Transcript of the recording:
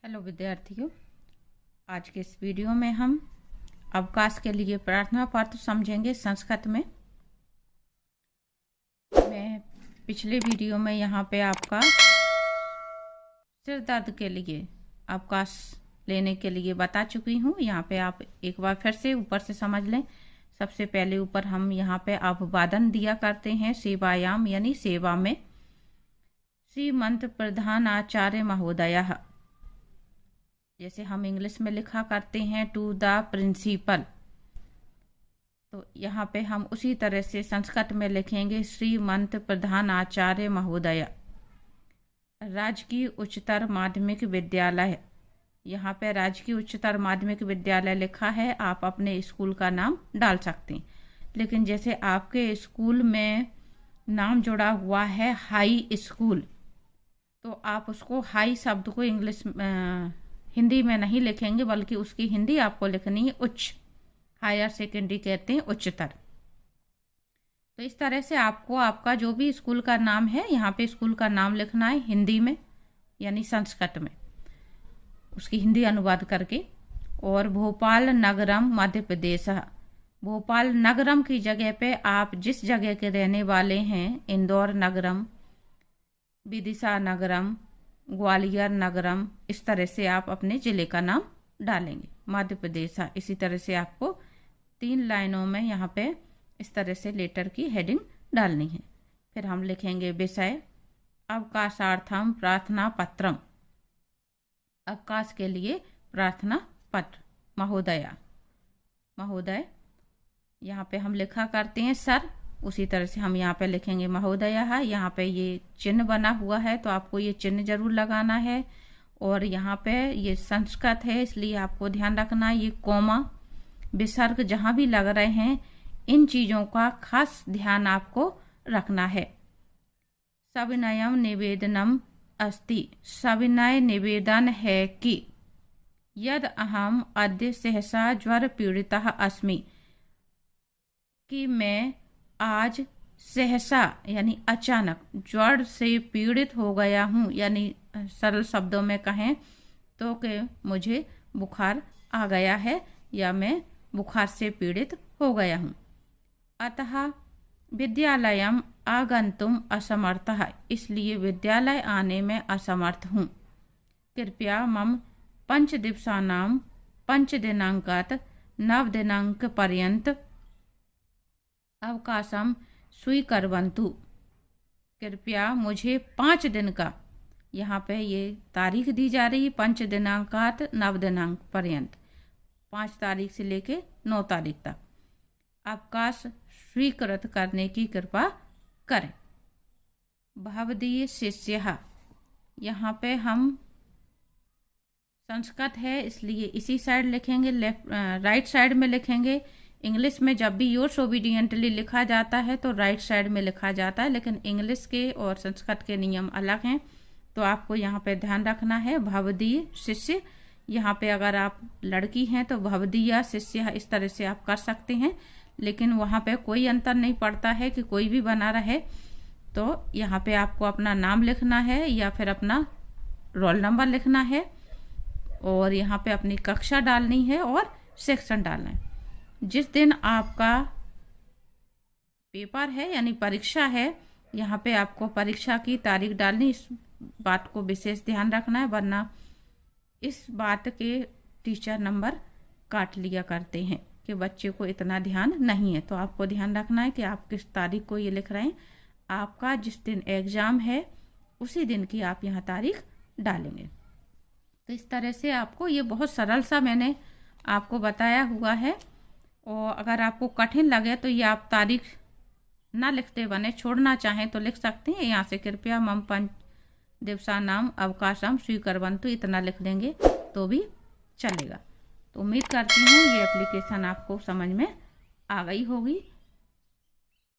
Hello विद्यार्थियों, आज के इस वीडियो में हम अवकाश के लिए प्रार्थना पत्र समझेंगे संस्कृत में। मैं पिछले वीडियो में यहाँ पे आपका सिर दर्द के लिए अवकाश लेने के लिए बता चुकी हूँ। यहाँ पे आप एक बार फिर से ऊपर से समझ लें। सबसे पहले ऊपर हम यहाँ पे अभिवादन दिया करते हैं सेवायाम यानी सेवा में। श्रीमंत प्रधान आचार्य महोदय, जैसे हम इंग्लिश में लिखा करते हैं टू द प्रिंसिपल, तो यहाँ पे हम उसी तरह से संस्कृत में लिखेंगे श्रीमंत प्रधान आचार्य महोदय, राजकीय उच्चतर माध्यमिक विद्यालय। यहाँ पे राजकीय उच्चतर माध्यमिक विद्यालय लिखा है, आप अपने स्कूल का नाम डाल सकते हैं। लेकिन जैसे आपके स्कूल में नाम जुड़ा हुआ है हाई स्कूल, तो आप उसको हाई शब्द को इंग्लिश हिंदी में नहीं लिखेंगे, बल्कि उसकी हिंदी आपको लिखनी है उच्च। हायर सेकेंडरी कहते हैं उच्चतर। तो इस तरह से आपको आपका जो भी स्कूल का नाम है, यहाँ पे स्कूल का नाम लिखना है हिंदी में यानी संस्कृत में, उसकी हिंदी अनुवाद करके। और भोपाल नगरम मध्य प्रदेश, भोपाल नगरम की जगह पे आप जिस जगह के रहने वाले हैं, इंदौर नगरम, विदिशा नगरम, ग्वालियर नगरम, इस तरह से आप अपने जिले का नाम डालेंगे। मध्य प्रदेश, इसी तरह से आपको 3 लाइनों में यहाँ पे इस तरह से लेटर की हेडिंग डालनी है। फिर हम लिखेंगे विषय अवकाशार्थम प्रार्थना पत्रम, अवकाश के लिए प्रार्थना पत्र। महोदया, महोदय यहाँ पे हम लिखा करते हैं सर, उसी तरह से हम यहाँ पे लिखेंगे महोदया है। यहाँ पे ये चिन्ह बना हुआ है, तो आपको ये चिन्ह जरूर लगाना है। और यहाँ पे ये संस्कृत है, इसलिए आपको ध्यान रखना है ये कोमा विसर्ग जहाँ भी लग रहे हैं, इन चीजों का खास ध्यान आपको रखना है। सविनयम निवेदनम अस्ति, सविनय निवेदन है कि यद अहम अद्य सहसा ज्वर पीड़िता अस्मि, कि मैं आज सहसा यानी अचानक ज्वर से पीड़ित हो गया हूँ, यानी सरल शब्दों में कहें तो कि मुझे बुखार आ गया है या मैं बुखार से पीड़ित हो गया हूँ। अतः विद्यालयम आगंतुम असमर्थः, इसलिए विद्यालय आने में असमर्थ हूँ। कृपया मम 5 दिवसानां 5 दिनांकात् 9 दिनांक पर्यंत अवकाशम स्वीकुर्वन्तु, कृपया मुझे 5 दिन का, यहाँ पे ये तारीख दी जा रही है 5 दिनांकात 9 दिनांक पर्यंत, 5 तारीख से लेके 9 तारीख तक अवकाश स्वीकृत करने की कृपा करें। भवदीय शिष्य, यहाँ पे हम संस्कृत है इसलिए इसी साइड लिखेंगे, राइट साइड में लिखेंगे। इंग्लिश में जब भी योर्स ओबीडियंटली लिखा जाता है तो राइट साइड में लिखा जाता है, लेकिन इंग्लिश के और संस्कृत के नियम अलग हैं, तो आपको यहाँ पे ध्यान रखना है। भवदीय शिष्य, यहाँ पे अगर आप लड़की हैं तो भवदीय शिष्य इस तरह से आप कर सकते हैं, लेकिन वहाँ पे कोई अंतर नहीं पड़ता है कि कोई भी बना रहे। तो यहाँ पे आपको अपना नाम लिखना है या फिर अपना रोल नंबर लिखना है, और यहाँ पे अपनी कक्षा डालनी है और सेक्शन डालना है। जिस दिन आपका पेपर है यानी परीक्षा है, यहाँ पे आपको परीक्षा की तारीख डालनी, इस बात को विशेष ध्यान रखना है, वरना इस बात के टीचर नंबर काट लिया करते हैं कि बच्चे को इतना ध्यान नहीं है। तो आपको ध्यान रखना है कि आप किस तारीख को ये लिख रहे हैं। आपका जिस दिन एग्जाम है उसी दिन की आप यहाँ तारीख डालेंगे। तो इस तरह से आपको, ये बहुत सरल सा मैंने आपको बताया हुआ है, और अगर आपको कठिन लगे तो ये आप तारीख ना लिखते बने छोड़ना चाहें तो लिख सकते हैं। यहाँ से कृपया मम 5 दिवसानाम अवकाशम स्वीकुर्वन्तु इतना लिख देंगे तो भी चलेगा। तो उम्मीद करती हूँ ये एप्लीकेशन आपको समझ में आ गई होगी।